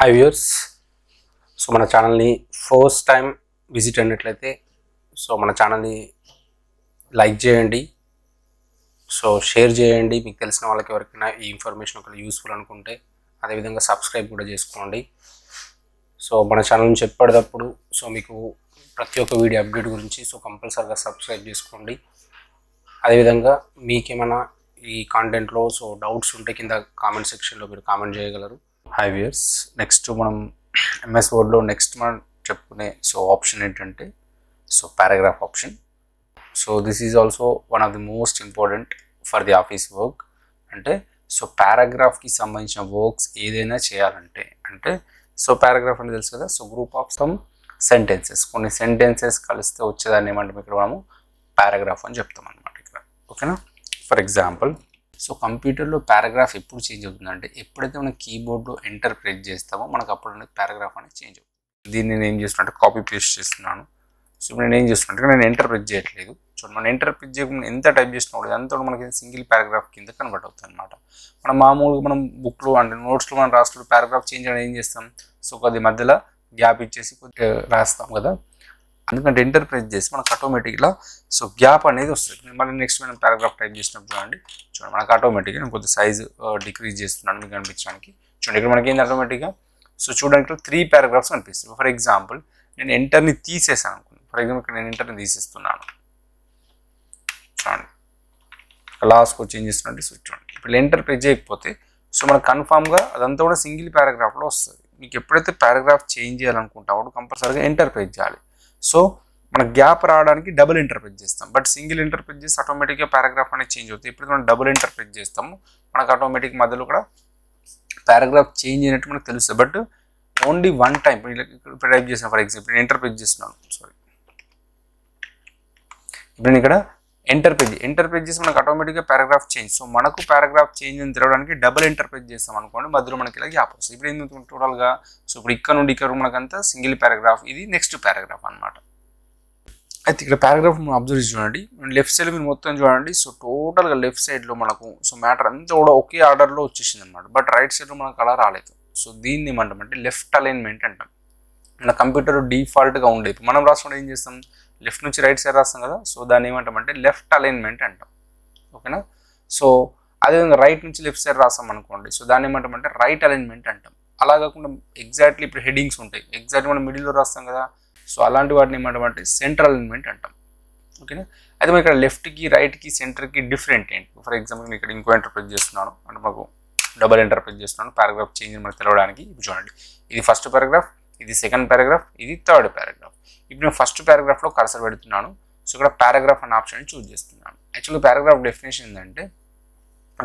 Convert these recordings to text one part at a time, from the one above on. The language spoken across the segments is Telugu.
Hi viewers. సో మన ఛానల్ని ఫస్ట్ టైం విజిట్ అయినట్లయితే మన ఛానల్ని లైక్ చేయండి, షేర్ చేయండి. మీకు తెలిసిన వాళ్ళకి ఎవరికైనా ఈ ఇన్ఫర్మేషన్ ఒకవేళ యూస్ఫుల్ అనుకుంటే అదేవిధంగా సబ్స్క్రైబ్ కూడా చేసుకోండి. మన ఛానల్ నుంచి ఎప్పటికప్పుడు మీకు ప్రతి ఒక్క వీడియో అప్డేట్ గురించి కంపల్సరీగా సబ్స్క్రైబ్ చేసుకోండి. అదేవిధంగా మీకేమైనా ఈ కాంటెంట్లో డౌట్స్ ఉంటే కింద కామెంట్ సెక్షన్లో మీరు కామెంట్ చేయగలరు. హాయ్ వ్యూయర్స్, నెక్స్ట్ మనం ఎంఎస్ వర్డ్లో నెక్స్ట్ మనం చెప్పుకునే ఆప్షన్ ఏంటంటే paragraph option. This is also one of the most important for the office work. అంటే పారాగ్రాఫ్కి సంబంధించిన వర్క్స్ ఏదైనా చేయాలంటే పారాగ్రాఫ్ అంటే తెలుసు కదా. గ్రూప్ ఆఫ్ సమ్ సెంటెన్సెస్, కొన్ని సెంటెన్సెస్ కలిస్తే వచ్చేదాన్ని ఏమంటే ఇక్కడ మనము పారాగ్రాఫ్ అని చెప్తాం అనమాట ఇక్కడ. ఓకేనా? ఫర్ ఎగ్జాంపుల్ కంప్యూటర్లో పారాగ్రాఫ్ ఎప్పుడు చేంజ్ అవుతుందంటే ఎప్పుడైతే మనం కీబోర్డ్లో ఎంటర్ ప్రెస్ చేస్తామో మనకు అప్పుడు అనేది పారాగ్రాఫ్ అనేది చేంజ్ అవుతుంది. దీన్ని నేను ఏం చేస్తున్నట్టు కాపీ పేస్ట్ చేస్తున్నాను. ఇప్పుడు నేను ఏం చేస్తున్నట్టు నేను ఎంటర్ ప్రెస్ చేయట్లేదు. చూడండి, మనం ఎంటర్ ప్రెస్ చేయకుండా ఎంత టైప్ చేసినప్పుడు అంతా మనకి సింగిల్ పారాగ్రాఫ్ కింద కన్వర్ట్ అవుతుంది అనమాట. మనం మామూలుగా మనం బుక్లో అంటే నోట్స్లో మనం రాసుకుంటూ పారాగ్రాఫ్ చేంజ్ అనేది ఏం చేస్తాం, కొద్ది మధ్యలో గ్యాప్ ఇచ్చేసి కొద్దిగా రాస్తాం కదా. ఎందుకంటే ఎంటర్ ప్రెస్ చేసి మనకు ఆటోమేటిక్గా గ్యాప్ అనేది వస్తుంది. మళ్ళీ నెక్స్ట్ మనం పారాగ్రాఫ్ టైప్ చేసినప్పుడు చూడండి మనకు ఆటోమేటిక్గా నేను కొద్ది సైజు డిక్రీజ్ చేస్తున్నాను మీకు కనిపించడానికి. చూడండి ఇక్కడ మనకి ఏంటి ఆటోమేటిక్గా చూడడానికి 3 పారాగ్రాఫ్స్ కనిపిస్తుంది. ఫర్ ఎగ్జాంపుల్ నేను ఎంటర్ని తీసేసాను అనుకున్నాను. ఫర్ ఎగ్జాంపుల్ ఇక్కడ నేను ఎంటర్ని తీసేస్తున్నాను. చూడండి లాస్ట్కి వచ్చి ఏం చేస్తున్నట్టు చూడండి ఇప్పుడు ఎంటర్ ప్రెస్ చేయకపోతే మనకు కన్ఫామ్గా అదంతా కూడా సింగిల్ పారాగ్రాఫ్లో వస్తుంది. మీకు ఎప్పుడైతే పారాగ్రాఫ్ చేంజ్ చేయాలనుకుంటామో కంపల్సరీగా ఎంటర్ ప్రెస్ చేయాలి. మన గ్యాప్ రావడానికి డబుల్ ఇంటర్ప్రెట్ చేస్తాం. బట్ సింగిల్ ఇంటర్ప్రెట్ చేసి ఆటోమేటిక్గా పారాగ్రాఫ్ అనేది చేంజ్ అవుతుంది. ఎప్పుడైతే మనం డబుల్ ఇంటర్ప్రెట్ చేస్తాము మనకు ఆటోమేటిక్ మధ్యలో కూడా పారాగ్రాఫ్ చేంజ్ అయినట్టు మనకు తెలుస్తుంది. But only one time. ఇప్పుడు టైప్ చేసాను ఫర్ ఎగ్జాంపుల్ నేను ఇంటర్ప్రెట్ చేస్తున్నాను. ఇప్పుడు నేను ఇక్కడ ఎంటర్ప్రెట్ చేసి మనకు ఆటోమేటిక్గా పారాగ్రాఫ్ చేంజ్. మనకు పారాగ్రాఫ్ చేంజ్ అని తెలవడానికి డబుల్ ఇంటర్ప్రెట్ చేస్తాం అనుకోండి, మధ్యలో మనకి ఇలా గ్యాప్ వస్తుంది. ఇప్పుడు ఏంటంటే టోటల్గా ఇప్పుడు ఇక్కడ నుండి ఇక్కడ మనకంతా సింగిల్ పారాగ్రాఫ్, ఇది నెక్స్ట్ పారాగ్రాఫ్ అనమాట. అయితే ఇక్కడ పారాగ్రాఫ్ మనం అబ్జర్వ్ చూడండి, లెఫ్ట్ సైడ్ మీరు మొత్తం చూడండి. టోటల్గా లెఫ్ట్ సైడ్లో మనకు మ్యాటర్ అంతా కూడా ఒకే ఆర్డర్లో వచ్చేసింది అనమాట. బట్ రైట్ సైడ్లో మనకు అలా రాలేదు. దీన్ని ఏమంటామంటే లెఫ్ట్ అలైన్మెంట్ అంటాం. మన కంప్యూటర్ డిఫాల్ట్గా ఉండేది. మనం రాసుకుంటే ఏం చేస్తాం, లెఫ్ట్ నుంచి రైట్ సైడ్ రాస్తాం కదా. దాన్ని ఏమంటామంటే లెఫ్ట్ అలైన్మెంట్ అంటాం. ఓకేనా? అదేవిధంగా రైట్ నుంచి లెఫ్ట్ సైడ్ రాస్తాం అనుకోండి, దాన్ని ఏమంటామంటే రైట్ అలైన్మెంట్ అంటాం. అలా కాకుండా ఎగ్జాక్ట్లీ ఇప్పుడు హెడ్డింగ్స్ ఉంటాయి, ఎగ్జాక్ట్లీ మనం మిడిల్లో రాస్తాం కదా. అలాంటి వాటిని ఏమంటామంటే సెంట్రల్ అలైన్మెంట్ అంటాం. ఓకేనా? అయితే మనం ఇక్కడ లెఫ్ట్కి రైట్కి సెంటర్కి డిఫరెంట్ ఏంటి. ఫర్ ఎగ్జాంపుల్ నేను ఇక్కడ ఇంకో ఎంటర్ ప్రెస్ చేస్తున్నాను, అంటే మాకు డబల్ ఎంటర్ ప్రెస్ చేస్తున్నాను పారాగ్రాఫ్ చేంజ్ మనకు తెలవడానికి. ఇప్పుడు చూడండి, ఇది ఫస్ట్ పారాగ్రాఫ్, ఇది సెకండ్ పారాగ్రాఫ్, ఇది థర్డ్ పారాగ్రాఫ్. ఇప్పుడు నేను ఫస్ట్ పారాగ్రాఫ్లో కర్సర్ పెడుతున్నాను. ఇక్కడ పారాగ్రాఫ్ అనే ఆప్షన్ చూస్ చేస్తున్నాను. యాక్చువల్గా పారాగ్రాఫ్ డెఫినేషన్ ఏంటంటే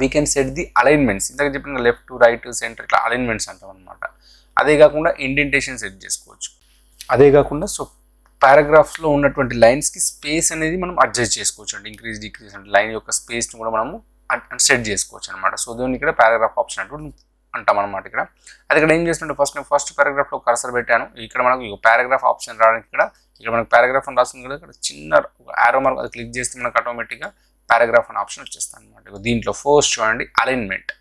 we can set the alignments. ఇందాక చెప్పిన లెఫ్ట్ రైట్ సెంటర్ ఇట్లా అలైన్మెంట్స్ అంటాం అనమాట. అదే కాకుండా ఇండెంటేషన్ సెట్ చేసుకోవచ్చు. అదే కాకుండా పారాగ్రాఫ్స్లో ఉన్నటువంటి లైన్స్కి స్పేస్ అనేది మనం అడ్జస్ట్ చేసుకోవచ్చు. అంటే ఇంక్రీజ్ డిక్రీజ్ అంటే లైన్ యొక్క స్పేస్ని కూడా మనము సెట్ చేసుకోవచ్చు అనమాట. దీన్ని ఇక్కడ పారాగ్రాఫ్ ఆప్షన్ అంటాం అనమాట. ఇక్కడ అది ఇక్కడ ఏం చేస్తుంటే ఫస్ట్ పారాగ్రాఫ్లో కర్సర్ పెట్టాను. ఇక్కడ మనకు పారాగ్రాఫ్ ఆప్షన్ రావడానికి ఇక్కడ మనకు పారాగ్రాఫ్ అని రాస్తుంది కదా. ఇక్కడ చిన్న యారో మార్క్ అది క్లిక్ చేస్తే మనకు ఆటోమేటిక్గా పారాగ్రాఫ్ అనే ఆప్షన్ వచ్చేస్తుంది అనమాట. దీంట్లో ఫస్ట్ చూడండి అలైన్మెంట్.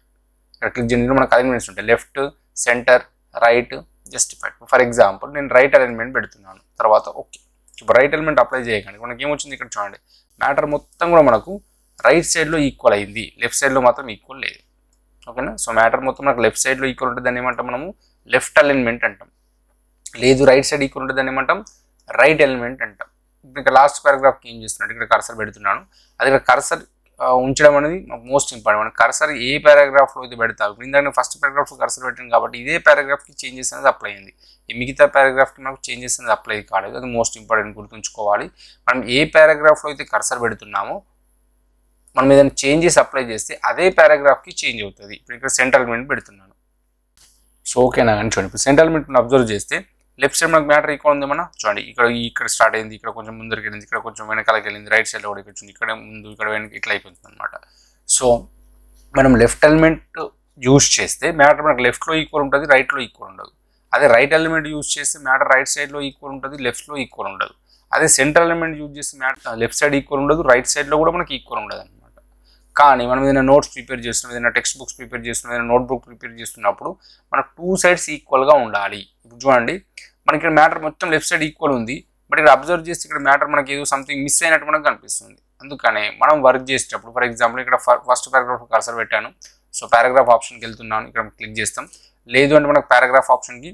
ఇక్కడ క్లిక్ చేయడం మనకు అలైన్మెంట్స్ ఉంటాయి, left, centre, right, justified. For example నేను రైట్ అలైన్మెంట్ పెడుతున్నాను. తర్వాత ఓకే, ఇప్పుడు రైట్ ఎలిమెంట్ అప్లై చేయకండి. మనకి ఏమొచ్చింది ఇక్కడ చూడండి, మ్యాటర్ మొత్తం కూడా మనకు రైట్ సైడ్లో ఈక్వల్ అయింది, లెఫ్ట్ సైడ్లో మాత్రం ఈక్వల్ లేదు. ఓకేనా? మ్యాటర్ మొత్తం మనకు లెఫ్ట్ సైడ్లో ఈక్వల్ ఉంటుంది, దాన్ని ఏమంటాం మనము లెఫ్ట్ అలైన్మెంట్ అంటాం. లేదు రైట్ సైడ్ ఈక్వల్ ఉంటుంది, దాన్ని ఏమంటాం రైట్ ఎలిమెంట్ అంటాం. ఇంకా లాస్ట్ పారాగ్రాఫ్కి ఏం చేస్తున్నాడు, ఇక్కడ కర్సర్ పెడుతున్నాను. అది ఇక్కడ కర్సర్ ఉంచడం అనేది మోస్ట్ ఇంపార్టెంట్. మన కర్సర్ ఏ పారాగ్రాఫ్లో అయితే పెడతావు. ఇప్పుడు ఇందాక ఫస్ట్ పారాగ్రాఫ్లో కర్సర్ పెట్టాను కాబట్టి ఇదే పారాగ్రాఫ్కి చేంజెస్ అనేది అప్లై అయింది. ఈ మిగతా పారాగ్రాఫ్కి మనకు చేంజెస్ అనేది అప్లై కాలేదు. అది మోస్ట్ ఇంపార్టెంట్, గుర్తుంచుకోవాలి. మనం ఏ పారాగ్రాఫ్లో అయితే కర్సర్ పెడుతున్నామో మనం ఏదైనా చేంజెస్ అప్లై చేస్తే అదే పారాగ్రాఫ్కి చేంజ్ అవుతుంది. ఇప్పుడు ఇక్కడ సెంట్రల్ ఎలిమెంట్ పెడుతున్నాను. ఓకేనా అని చూడండి, ఇప్పుడు సెంట్రల్ ఎలిమెంట్ అబ్జర్వ్ చేస్తే లెఫ్ట్ సైడ్ మనకు మ్యాటర్ ఈక్వల్ ఉందేమన్నా. చూడండి ఇక్కడ స్టార్ట్ అయింది, ఇక్కడ కొంచెం ముందరికి వెళ్ళింది, ఇక్కడ కొంచెం వెనకాలకి వెళ్ళింది, రైట్ సైడ్లో కూడా ఇక్కడ ఇక్కడ ముందు ఇక్కడ వెనక ఇట్లా అయిపోతుంది అనమాట. మనం లెఫ్ట్ ఎలిమెంట్ యూజ్ చేస్తే మ్యాటర్ మనకు లెఫ్ట్లో ఈక్వల్ ఉంటుంది, రైట్లో ఈక్వల్ ఉండదు. అదే రైట్ ఎలిమెంట్ యూజ్ చేస్తే మ్యాటర్ రైట్ సైడ్లో ఈక్వల్ ఉంటుంది, లెఫ్ట్లో ఈక్వల్ ఉండదు. అదే సెంట్రల్ ఎలిమెంట్ యూజ్ చేస్తే మ్యాటర్ లెఫ్ట్ సైడ్ ఈక్వల్ ఉండదు, రైట్ సైడ్లో కూడా మనకి ఈక్వల్ ఉండదు అనమాట. కానీ మనం ఏదైనా నోట్స్ ప్రిపేర్ చేస్తున్నాం, ఏదైనా టెక్స్ట్ బుక్స్ ప్రిపేర్ చేస్తున్నాం, ఏదైనా నోట్బుక్ ప్రిపేర్ చేస్తున్నప్పుడు మనకు 2 సైడ్స్ ఈక్వల్గా ఉండాలి. ఇప్పుడు చూడండి మనకి ఇక్కడ మ్యాటర్ మొత్తం లెఫ్ట్ సైడ్ ఈక్వల్ ఉంది, బట్ ఇక్కడ అబ్జర్వ్ చేస్తే ఇక్కడ మ్యాటర్ మనకి ఏదో సంథింగ్ మిస్ అయినట్టు మనకు కనిపిస్తుంది. అందుకనే మనం వర్క్ చేసేటప్పుడు ఫర్ ఎగ్జాంపుల్ ఇక్కడ ఫస్ట్ పారాగ్రాఫ్ కర్సర్ పెట్టాను, సో పారాగ్రాఫ్ ఆప్షన్కి వెళ్తున్నాను, ఇక్కడ క్లిక్ చేస్తాం. లేదు అంటే మనకు పారాగ్రాఫ్ ఆప్షన్కి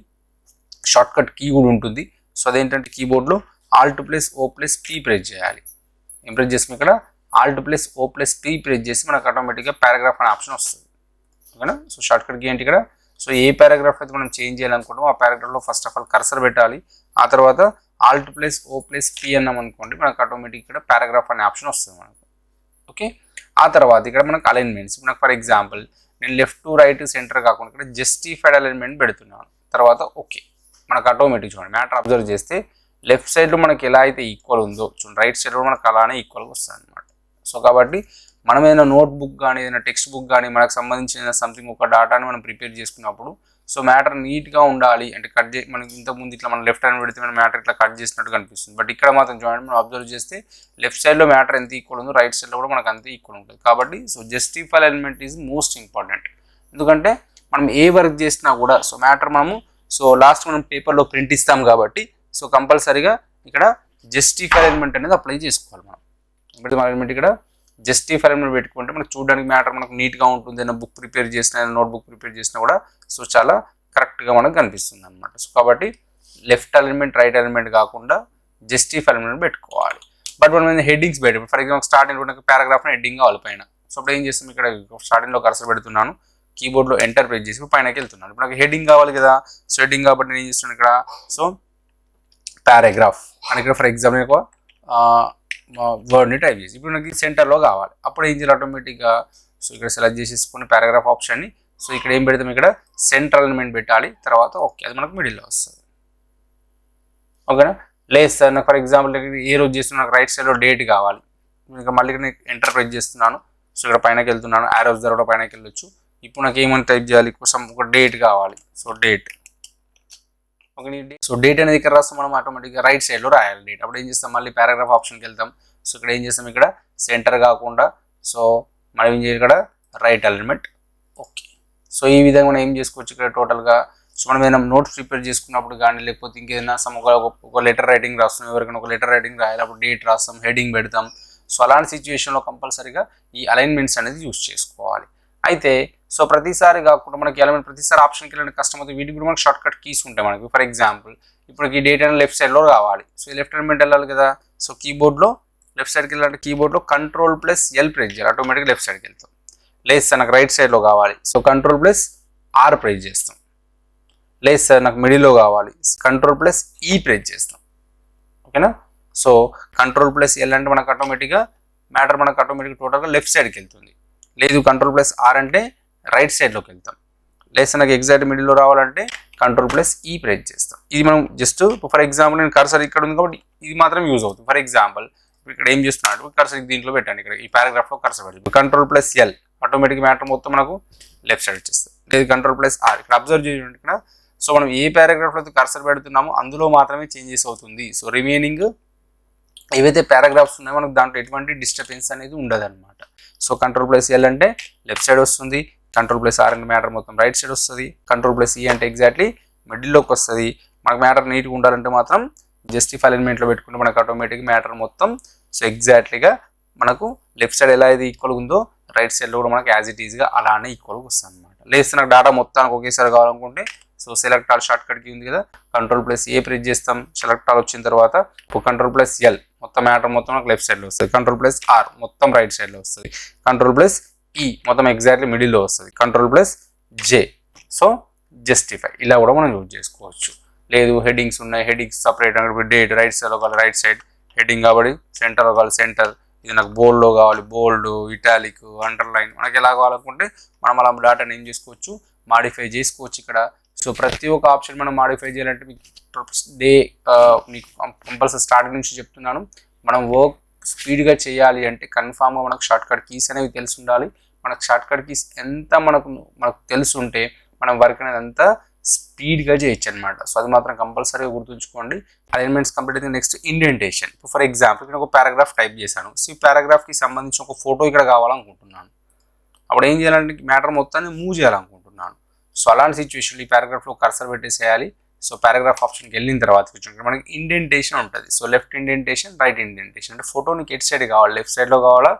షార్ట్ కట్ కీ కూడా ఉంటుంది. సో అదేంటంటే కీబోర్డ్లో Alt+O+P ప్రెస్ చేయాలి. ఏం ప్రెస్ చేస్తాం ఇక్కడ Alt+O+P ప్రెస్ చేసి మనకు ఆటోమేటిక్గా పారాగ్రాఫ్ అనే ఆప్షన్ వస్తుంది. ఓకేనా. సో షార్ట్ కట్ కీ ఏంటి ఇక్కడ, సో ఏ పారాగ్రాఫ్ అయితే మనం చేంజ్ చేయాలనుకుంటామో ఆ పారాగ్రాఫ్లో ఫస్ట్ ఆఫ్ ఆల్ కర్సర్ పెట్టాలి. ఆ తర్వాత Alt+O+P అన్నాం అనుకోండి మనకు ఆటోమేటిక్ ఇక్కడ పారాగ్రాఫ్ అనే ఆప్షన్ వస్తుంది మనకు. ఓకే. ఆ తర్వాత ఇక్కడ మనకు అలైన్మెంట్స్, మనకు ఫర్ ఎగ్జాంపుల్ నేను లెఫ్ట్ టు రైట్ సెంటర్ కాకుండా ఇక్కడ జస్టిఫైడ్ అలైన్మెంట్ పెడుతున్నాను. తర్వాత ఓకే, మనకు ఆటోమేటిక్ చూడండి మ్యాటర్ అబ్జర్వ్ చేస్తే లెఫ్ట్ సైడ్లో మనకి ఎలా అయితే ఈక్వల్ ఉందో చూడండి రైట్ సైడ్లో మనకు అలానే ఈక్వల్గా వస్తుంది అనమాట. సో కాబట్టి మనం ఏదైనా నోట్బుక్ కానీ ఏదైనా టెక్స్ట్ బుక్ కానీ మనకు సంబంధించిన సంథింగ్ ఒక డాటాని మనం ప్రిపేర్ చేసుకున్నప్పుడు సో మ్యాటర్ నీట్గా ఉండాలి అంటే కట్ మనకి ఇంతకుముందు ఇట్లా మనం లెఫ్ట్ హ్యాండ్ పెడితే మన మ్యాటర్ ఇట్లా కట్ చేసినట్టు కనిపిస్తుంది. బట్ ఇక్కడ మాత్రం చూడండి మనం అబ్జర్వ్ చేస్తే లెఫ్ట్ సైడ్లో మ్యాటర్ ఎంత ఈక్వల్ ఉందో రైట్ సైడ్లో కూడా మనకు అంతే ఈక్వల్ ఉంటుంది. కాబట్టి so justify alignment is most important. ఎందుకంటే మనం ఏ వర్క్ చేసినా కూడా సో మ్యాటర్ మనము సో లాస్ట్ మనం పేపర్లో ప్రింట్ ఇస్తాం కాబట్టి సో కంపల్సరీగా ఇక్కడ జస్టిఫై అలైన్మెంట్ అనేది అప్లై చేసుకోవాలి. మనం ఇప్పుడు అలైన్మెంట్ ఇక్కడ జస్టిఫై అలైన్మెంట్ పెట్టుకుంటే మనకు చూడడానికి మ్యాటర్ మనకు నీట్గా ఉంటుంది. ఏదైనా బుక్ ప్రిపేర్ చేసినా ఏదైనా నోట్బుక్ ప్రిపేర్ చేసినా కూడా సో చాలా కరెక్ట్గా మనకు కనిపిస్తుంది అనమాట. సో కాబట్టి లెఫ్ట్ అలైన్మెంట్ రైట్ అలైన్మెంట్ కాకుండా జస్టిఫై అలైన్మెంట్ పెట్టుకోవాలి. బట్ మనం హెడ్డింగ్స్ పెట్టి ఫర్ ఎగ్జాంపుల్ స్టార్టింగ్ మనకు పారాగ్రాఫ్ హెడ్డింగ్ కావాలి పైన. సో అప్పుడు ఏం చేస్తాం ఇక్కడ స్టార్టింగ్లో కర్సర్ పెడుతున్నాను, కీబోర్డ్లో ఎంటర్ ప్రెస్ చేసి పైనకి వెళ్తున్నాను. ఇప్పుడు నాకు హెడ్డింగ్ కావాలి కదా, సో హెడ్డింగ్ కాబట్టి నేను ఏం చేస్తున్నాను ఇక్కడ సో పారాగ్రాఫ్ అని ఇక్కడ ఫర్ ఎగ్జాంపుల్ ఒక వర్డ్ని టైప్ చేసి ఇప్పుడు నాకు సెంటర్లో కావాలి. అప్పుడు ఏం చేయాలి ఆటోమేటిక్గా సో ఇక్కడ సెలెక్ట్ చేసేసుకుని పారాగ్రాఫ్ ఆప్షన్ని సో ఇక్కడ ఏం పెడతాం ఇక్కడ సెంట్రల్ ఎలిమెంట్ పెట్టాలి. తర్వాత ఓకే అది మనకు మిడిల్లో వస్తుంది. ఓకేనా. లేదు సార్ నాకు ఫర్ ఎగ్జాంపుల్ ఏ రోజు చేస్తున్నా నాకు రైట్ సైడ్లో డేట్ కావాలి, ఇంకా మళ్ళీ నేను ఎంటర్ ప్రెస్ చేస్తున్నాను. సో ఇక్కడ పైనకి వెళ్తున్నాను, ఆరోస్ ద్వారా పైనకి వెళ్ళొచ్చు. ఇప్పుడు నాకు ఏమని టైప్ చేయాలి కోసం ఒక డేట్ కావాలి. So date okay. So date అనేది ఇక్కడ రాస్తాం మనం ఆటోమేటిక్గా రైట్ సైడ్లో రాయాలి డేట్. అప్పుడు ఏం చేస్తాం మళ్ళీ పారాగ్రాఫ్ ఆప్షన్కి వెళ్తాం. సో ఇక్కడ ఏం చేస్తాం ఇక్కడ సెంటర్ కాకుండా సో మనం ఏం చేయాలి ఇక్కడ రైట్ అలైన్మెంట్. ఓకే. సో ఈ విధంగా మనం ఏం చేసుకోవచ్చు ఇక్కడ టోటల్గా సో మనం ఏదైనా నోట్స్ ప్రిపేర్ చేసుకున్నప్పుడు కానీ లేకపోతే ఇంకేదైనా ఒక లెటర్ రైటింగ్ రాస్తాం, ఎవరికైనా ఒక లెటర్ రైటింగ్ రాయాలి, అప్పుడు డేట్ రాస్తాం, హెడ్డింగ్ పెడతాం. సో అలాంటి సిచ్యువేషన్లో కంపల్సరీగా ఈ అలైన్మెంట్స్ అనేది యూజ్ చేసుకోవాలి. అయితే సో ప్రతిసారి కాకుండా మనకి ఎలిమెంట్ ప్రతిసారి ఆప్షన్కి వెళ్ళడానికి కష్టం అవుతుంది. వీటికి కూడా మనకి షార్ట్ కట్ కీస్ ఉంటాయి మనకి. ఫర్ ఎగ్జాంపుల్ ఇప్పుడు ఈ డేట్ అనేది లెఫ్ట్ సైడ్లో కావాలి, సో ఈ లెఫ్ట్ ఎలిమెంట్ వెళ్ళాలి కదా. సో కీబోర్డ్లో లెఫ్ట్ సైడ్కి వెళ్ళాలంటే కీబోర్డ్లో Ctrl+L ప్రెస్ చేయాలి, ఆటోమేటిక్గా లెఫ్ట్ సైడ్కి వెళ్తాం. లేదు సార్ నాకు రైట్ సైడ్లో కావాలి, సో Ctrl+R ప్రెస్ చేస్తాం. లేదు సార్ నాకు మిడిల్లో కావాలి, Ctrl+E ప్రెస్ చేస్తాం. ఓకేనా. సో Ctrl+L అంటే మనకు ఆటోమేటిక్గా మ్యాటర్ మనకు ఆటోమేటిక్గా టోటల్గా లెఫ్ట్ సైడ్కి వెళ్తుంది. లేదు Ctrl+R అంటే రైట్ సైడ్లోకి వెళ్తాం. లేదు నాకు ఎగ్జాక్ట్ మిడిల్లో రావాలంటే Ctrl+E ప్రెస్ చేస్తాం. ఇది మనం జస్ట్ ఫర్ ఎగ్జాంపుల్ నేను కర్సర్ ఇక్కడ ఉంది కాబట్టి ఇది మాత్రం యూజ్ అవుతుంది. ఫర్ ఎగ్జాంపుల్ ఇక్కడ ఏం చేస్తున్నాడు కర్సర్ దీంట్లో పెట్టండి, ఇక్కడ ఈ పారాగ్రాఫ్లో కర్సర్ పెట్టి Ctrl+L ఆటోమేటిక్ మ్యాటర్ మొత్తం మనకు లెఫ్ట్ సైడ్ వచ్చేస్తుంది. లేదు Ctrl+R ఇక్కడ అబ్జర్వ్ చేయండి ఇక్కడ. సో మనం ఏ పారాగ్రాఫ్లో అయితే కర్సర్ పెడుతున్నామో అందులో మాత్రమే చేంజెస్ అవుతుంది. సో రిమైనింగ్ ఏవైతే పారాగ్రాఫ్స్ ఉన్నాయో మనకు దాంట్లో ఎటువంటి డిస్టర్బెన్స్ అనేది ఉండదు అనమాట. సో Ctrl+L అంటే లెఫ్ట్ సైడ్ వస్తుంది, Ctrl+R అంటే మ్యాటర్ మొత్తం రైట్ సైడ్ వస్తుంది, Ctrl+E అంటే ఎగ్జాక్ట్లీ మిడిల్లోకి వస్తుంది. మనకు మ్యాటర్ నీట్గా ఉండాలంటే మాత్రం జస్టిఫై అలైన్మెంట్లో పెట్టుకుంటే మనకు ఆటోమేటిక్ మ్యాటర్ మొత్తం సో ఎగ్జాక్ట్లీగా మనకు లెఫ్ట్ సైడ్ ఎలా అయితే ఈక్వల్గా ఉందో రైట్ సైడ్లో కూడా మనకు యాజ్ ఇట్ ఈజ్గా అలానే ఈక్వల్గా వస్తుంది అనమాట. లేదు నాకు డేటా మొత్తానికి ఒకేసారి కావాలనుకుంటే సో సెలెక్ట్ ఆల్ షార్ట్ కట్కి ఉంది కదా, Ctrl+A ప్రెస్ చేస్తాం. సెలెక్ట్ ఆల్ వచ్చిన తర్వాత Ctrl+L మొత్తం మ్యాటర్ మొత్తం నాకు లెఫ్ట్ సైడ్లో వస్తుంది, Ctrl+R మొత్తం రైట్ సైడ్లో వస్తుంది, Ctrl+E మొత్తం ఎగ్జాక్ట్లీ మిడిల్లో వస్తుంది, Ctrl+J సో జస్టిఫై ఇలా కూడా మనం యూజ్ చేసుకోవచ్చు. లేదు హెడ్డింగ్స్ ఉన్నాయి, హెడ్డింగ్స్ సపరేట్ డేట్ రైట్ సైడ్లో కావాలి రైట్ సైడ్ హెడ్డింగ్ కాబట్టి సెంటర్లో కావాలి సెంటర్. ఇది నాకు బోల్డ్లో కావాలి బోల్డ్, ఇటాలిక్, అండర్లైన్ మనకి ఎలా కావాలనుకుంటే మనం అలా డేటాని ఏం చేసుకోవచ్చు మాడిఫై చేసుకోవచ్చు ఇక్కడ. సో ప్రతి ఒక్క ఆప్షన్ మనం మాడిఫై చేయాలంటే మీకు మీకు కంపల్సరీ స్టార్టింగ్ నుంచి చెప్తున్నాను, మనం వర్క్ స్పీడ్గా చేయాలి అంటే కన్ఫామ్గా మనకు షార్ట్ కట్ కీస్ అనేవి తెలిసి ఉండాలి. మనకు షార్ట్ కట్ కీస్ ఎంత మనకు తెలుసుంటే మనం వర్క్ అనేది అంతా స్పీడ్గా చేయొచ్చు అనమాట. సో అది మాత్రం కంపల్సరీగా గుర్తుంచుకోండి. అలైన్మెంట్స్ కంప్లీట్ అయితే నెక్స్ట్ ఇండెంటేషన్. ఫర్ ఎగ్జాంపుల్ ఇక్కడ ఒక పారాగ్రాఫ్ టైప్ చేశాను. సో ఈ పారాగ్రాఫ్కి సంబంధించిన ఒక ఫోటో ఇక్కడ కావాలనుకుంటున్నాను. అప్పుడు ఏం చేయాలంటే మ్యాటర్ మొత్తాన్ని మూవ్ చేయాలనుకుంటున్నాను. సో అలాంటి సిచ్యువేషన్ ఈ పారాగ్రాఫ్లో కర్సర్ పెట్టేసేయాలి. సో పారాగ్రాఫ్ ఆప్షన్కి వెళ్ళిన తర్వాత మనకి ఇండెంటేషన్ ఉంటుంది. So left indentation, right indentation. అంటే ఫోటో నీకు ఎట్ సైడ్ కావాలి, లెఫ్ట్ సైడ్లో కావాలా,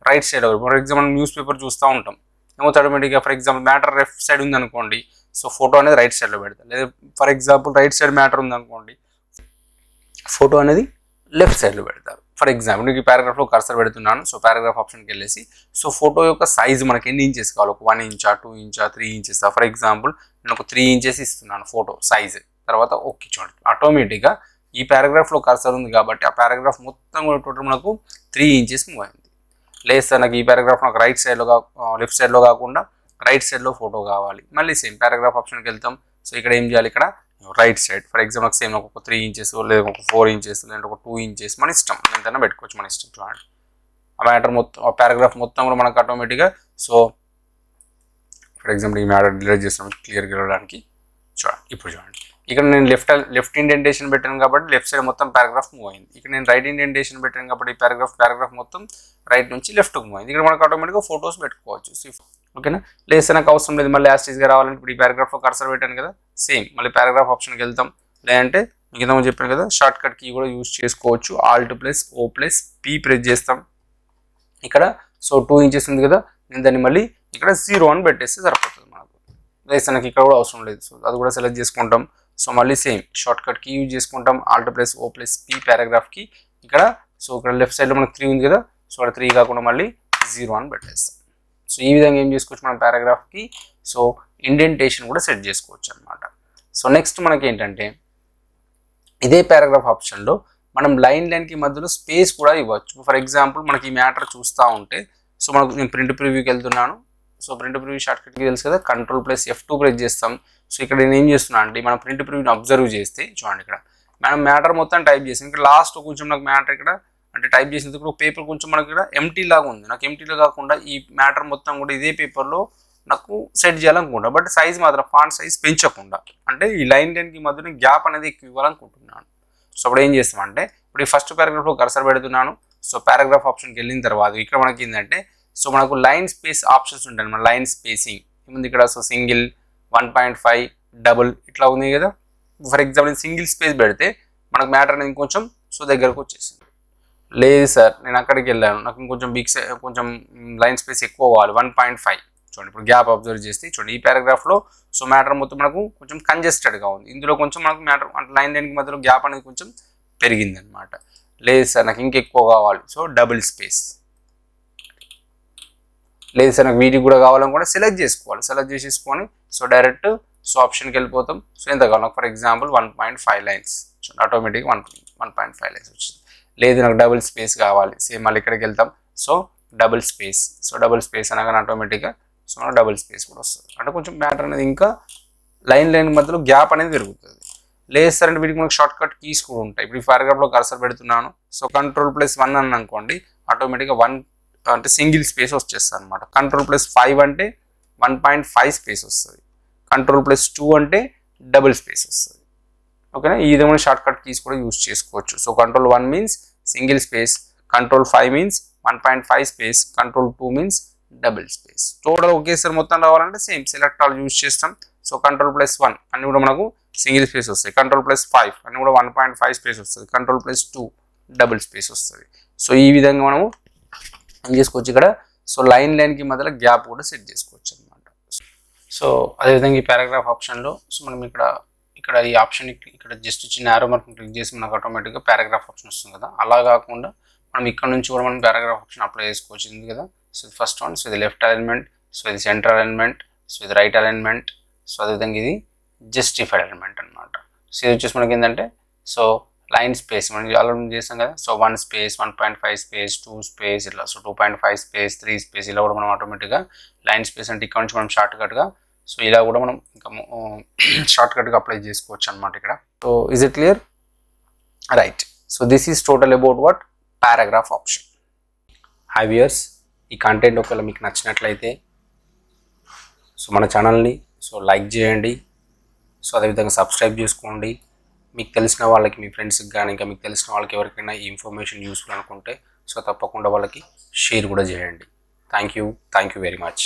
రైట్ సైడ్ కావాలి. ఫర్ ఎగ్జాంపుల్ న్యూస్ పేపర్ చూస్తూ ఉంటాం, ఏమో ఆటోమేటిక్గా for example matter left side ఉంది అనుకోండి, సో ఫోటో అనేది రైట్ సైడ్లో పెడతాం. లేదా for example right side matter ఉంది అనుకోండి, ఫోటో అనేది లెఫ్ట్ సైడ్లో పెడతారు. ఫర్ ఎగ్జాంపుల్ నీకు ఈ పారాగ్రాఫ్లో కర్సర్ పెడుతున్నాను. సో పారాగ్రాఫ్ ఆప్షన్కి వెళ్ళేసి సో ఫోటో యొక్క సైజ్ మనకి ఎన్ని ఇంచెస్ కావాలి, ఒక 1 ఇంచా, 2 ఇంచా, 3 ఇంచెస్. ఫర్ ఎగ్జాంపుల్ నేను ఒక 3 ఇంచెస్ ఇస్తున్నాను ఫోటో సైజ్. తర్వాత ఓకే చూడండి, ఆటోమేటిక్గా ఈ పారాగ్రాఫ్లో కర్సర్ ఉంది కాబట్టి ఆ పారాగ్రాఫ్ మొత్తం కూడా టోటల్ మనకు 3 ఇంచెస్ మూవ్ అయింది. లేదు సార్ నాకు ఈ పారాగ్రాఫ్ నాకు రైట్ సైడ్లో లెఫ్ట్ సైడ్లో కాకుండా రైట్ సైడ్లో ఫోటో కావాలి, మళ్ళీ సేమ్ పారాగ్రాఫ్ ఆప్షన్కి వెళ్తాం. సో ఇక్కడ ఏం చేయాలి, ఇక్కడ right side for example same ఒక 3 ఇంచెస్ లేదా ఒక 4 ఇంచెస్ లేదా ఒక 2 ఇంచెస్ మన ఇష్టం, ఎంతైనా పెట్టుకోవచ్చు మన ఇష్టం. చూడండి ఆ మ్యాటర్ మొత్తం, ఆ పారాగ్రాఫ్ మొత్తం కూడా మనకు ఆటోమేటిక్గా. సో ఫర్ ఎగ్జాంపుల్ ఈ మ్యాటర్ డిలీట్ చేస్తున్నాం క్లియర్గా వెళ్ళడానికి. చూడండి ఇప్పుడు చూడండి, ఇక్కడ నేను లెఫ్ట్ ఇండెంటేషన్ పెట్టాను కాబట్టి లెఫ్ట్ సైడ్ మొత్తం పారాగ్రాఫ్ మూవ్ అయింది. ఇక్కడ నేను రైట్ ఇండెంటేషన్ పెట్టాను కాబట్టి ఈ పారాగ్రాఫ్ మొత్తం రైట్ నుంచి లెఫ్ట్కి మూవ్ అయింది. ఇక్కడ మనకు ఆటోమేటిక్గా ఫొటోస్ పెట్టుకోవచ్చు. ఓకేనా, లేదు నాకు అవసరం లేదు మళ్ళీ యాస్టీస్గా రావాలంటే ఇప్పుడు ఈ పారాగ్రాఫ్లో కర్సర్ పెట్టాను కదా, సేమ్ మళ్ళీ పారాగ్రాఫ్ ఆప్షన్కి వెళ్తాం. లేదంటే మీకు ఇంతకుముందు చెప్పాను కదా షార్ట్ కట్ కీ కూడా యూజ్ చేసుకోవచ్చు. Alt+O+P ప్రెస్ చేస్తాం ఇక్కడ. సో 2 ఇంచెస్ ఉంది కదా, నేను దాన్ని మళ్ళీ ఇక్కడ 0 అని పెట్టేస్తే సరిపోతుంది మనకు. లేదు నాకు ఇక్కడ కూడా అవసరం లేదు, సో అది కూడా సెలెక్ట్ చేసుకుంటాం. సో మళ్ళీ same shortcut key use చేసుకుంటాం, Alt+O+P పారాగ్రాఫ్కి ఇక్కడ. సో ఇక్కడ లెఫ్ట్ సైడ్లో మనకు 3 ఉంది కదా, సో అక్కడ 3 కాకుండా మళ్ళీ 0 అని పెట్టేస్తాం. సో ఈ విధంగా ఏం చేసుకోవచ్చు మనం పారాగ్రాఫ్కి, సో ఇండెంటేషన్ కూడా సెట్ చేసుకోవచ్చు అనమాట. సో నెక్స్ట్ మనకి ఏంటంటే ఇదే పారాగ్రాఫ్ ఆప్షన్లో మనం లైన్కి మధ్యలో స్పేస్ కూడా ఇవ్వచ్చు. ఫర్ ఎగ్జాంపుల్ మనకి ఈ మ్యాటర్ చూస్తూ ఉంటే, సో మనకు నేను ప్రింట్ ప్రివ్యూకి వెళ్తున్నాను. సో ప్రింట్ ప్రివ్యూ షార్ట్ కట్కి తెలుసు కదా, Ctrl+F2 ప్రెస్ చేస్తాం. సో ఇక్కడ నేను ఏం చేస్తున్నాను అంటే మనం ప్రింట్ ప్రివ్యూని అబ్జర్వ్ చేస్తే చూడండి, ఇక్కడ మనం మ్యాటర్ మొత్తం టైప్ చేసాం. ఇక్కడ లాస్ట్ కొంచెం నాకు మ్యాటర్ ఇక్కడ అంటే టైప్ చేసినందుకు పేపర్ కొంచెం మనకి ఇక్కడ ఎంటీ లాగా ఉంది. నాకు ఎంటీలో కాకుండా ఈ మ్యాటర్ మొత్తం కూడా ఇదే పేపర్లో నాకు సెట్ చేయాలనుకుంటా, బట్ సైజ్ మాత్రం ఫాంట్ సైజ్ పెంచకుండా, అంటే ఈ లైన్కి మధ్యన గ్యాప్ అనేది ఎక్కువ ఇవ్వాలనుకుంటున్నాను. సో అప్పుడు ఏం చేస్తామంటే ఇప్పుడు ఈ ఫస్ట్ పారాగ్రాఫ్లో కర్సర్ పెడుతున్నాను. సో పారాగ్రాఫ్ ఆప్షన్కి వెళ్ళిన తర్వాత ఇక్కడ మనకి ఏంటంటే సో మనకు లైన్ స్పేస్ ఆప్షన్స్ ఉంటాయి. మన లైన్ స్పేసింగ్ ఏముంది ఇక్కడ, సో సింగిల్, 1.5, డబుల్ ఇట్లా ఉంది కదా. ఫర్ ఎగ్జాంపుల్ సింగిల్ స్పేస్ పెడితే మనకు మ్యాటర్ అనేది కొంచెం సో దగ్గరకు వచ్చేసింది. లేదు సార్ నేను అక్కడికి వెళ్ళాను, నాకు ఇంకొంచెం కొంచెం లైన్ స్పేస్ ఎక్కువ కావాలి, 1.5. చూడండి ఇప్పుడు గ్యాప్ అబ్జర్వ్ చేస్తే చూడండి ఈ పారాగ్రాఫ్లో సో మ్యాటర్ మొత్తం మనకు కొంచెం కంజెస్టెడ్గా ఉంది. ఇందులో కొంచెం మనకు మ్యాటర్ అంటే లైన్కి మధ్యలో గ్యాప్ అనేది కొంచెం పెరిగింది అనమాట. లేదు సార్ నాకు ఇంకెక్కువ కావాలి, సో డబుల్ స్పేస్. లేదు సార్ నాకు వీటికి కూడా కావాలని కూడా సెలెక్ట్ చేసుకోవాలి. సెలెక్ట్ చేసేసుకొని సో డైరెక్ట్ సో ఆప్షన్కి వెళ్ళిపోతాం. సో ఎంత కావాలి నాకు, ఫర్ ఎగ్జాంపుల్ 1.5 లైన్స్. ఆటోమేటిక్గా 1.5 లైన్స్ వచ్చింది. లేదు నాకు డబుల్ స్పేస్ కావాలి, సేమ్ మళ్ళీ ఇక్కడికి వెళ్తాం. So double space. So double space అనగానే ఆటోమేటిక్గా సో మనకు డబుల్ స్పేస్ కూడా వస్తుంది. అంటే కొంచెం మ్యాటర్ అనేది ఇంకా లైన్ మధ్యలో గ్యాప్ అనేది పెరుగుతుంది. లేదు సార్ అంటే వీటికి మనకు షార్ట్ కట్ కీస్ కూడా ఉంటాయి. ఇప్పుడు ఈ పారాగ్రాఫ్లో కర్సర్ పెడుతున్నాను. సో Ctrl+1 అని అనుకోండి, ఆటోమేటిక్గా 1 అంటే సింగిల్ స్పేస్ వచ్చేస్తుంది అనమాట. Ctrl+5 అంటే 1.5 స్పేస్ వస్తుంది. Ctrl+2 అంటే డబుల్ స్పేస్ వస్తుంది. ఓకేనా, ఈ విధమైన షార్ట్ కట్ కీస్ కూడా యూజ్ చేసుకోవచ్చు. So Ctrl+1 means single space, Ctrl+5 means 1.5 space, Ctrl+2 means double space. Total ఒకేసారి మొత్తం రావాలంటే సేమ్ సెలెక్ట్ ఆల్ యూజ్ చేస్తాం. సో Ctrl+1 అన్ని కూడా మనకు సింగిల్ స్పేస్ వస్తాయి. Ctrl+5 అన్ని కూడా 1.5 స్పేస్ వస్తుంది. Ctrl+2 డబుల్ స్పేస్ వస్తుంది. సో ఈ విధంగా మనము ఏం చేసుకోవచ్చు ఇక్కడ, సో లైన్కి మధ్యలో గ్యాప్ కూడా సెట్ చేసుకోవచ్చు అనమాట. సో అదేవిధంగా ఈ పారాగ్రాఫ్ ఆప్షన్లో సో మనం ఇక్కడ ఈ ఆప్షన్ ఇక్కడ జస్ట్ చిన్న యారో మార్క్ క్లిక్ చేసి మనకు ఆటోమేటిక్గా పారాగ్రాఫ్ ఆప్షన్ వస్తుంది కదా. అలా కాకుండా మనం ఇక్కడ నుంచి కూడా మనం పారాగ్రాఫ్ ఆప్షన్ అప్లై చేసుకోవచ్చు. ఉంది కదా, సో ఇది ఫస్ట్ వన్, సో ఇది లెఫ్ట్ అలైన్మెంట్, సో ఇది సెంటర్ అలైన్మెంట్, సో ఇది రైట్ అలైన్మెంట్, సో అదేవిధంగా ఇది జస్టిఫైడ్ అలైన్మెంట్ అనమాట. సో ఇది వచ్చేసి మనకి ఏంటంటే సో లైన్ స్పేస్ మనం ఆల్రెడీ చేస్తాం కదా. సో 1 స్పేస్, 1.5 స్పేస్, 2 స్పేస్ ఇట్లా. సో 2.5 స్పేస్, 3 స్పేస్ ఇలా కూడా మనం ఆటోమేటిక్గా లైన్ స్పేస్ అంటే ఇక్కడ నుంచి మనం షార్ట్ కట్గా సో ఇలా కూడా మనం ఇంకా షార్ట్ కట్గా అప్లై చేసుకోవచ్చు అనమాట ఇక్కడ. So is it clear? Right. So this is total about what paragraph option. High viewers, ఈ కంటెంట్ ఒకవేళ మీకు నచ్చినట్లయితే సో మన ఛానల్ని సో లైక్ చేయండి. సో అదేవిధంగా సబ్స్క్రైబ్ చేసుకోండి. మీకు తెలిసిన వాళ్ళకి, మీ ఫ్రెండ్స్కి కానీ ఇంకా మీకు తెలిసిన వాళ్ళకి ఎవరికైనా ఈ ఇన్ఫర్మేషన్ యూస్ఫుల్ అనుకుంటే సో తప్పకుండా వాళ్ళకి షేర్ కూడా చేయండి. Thank you very much.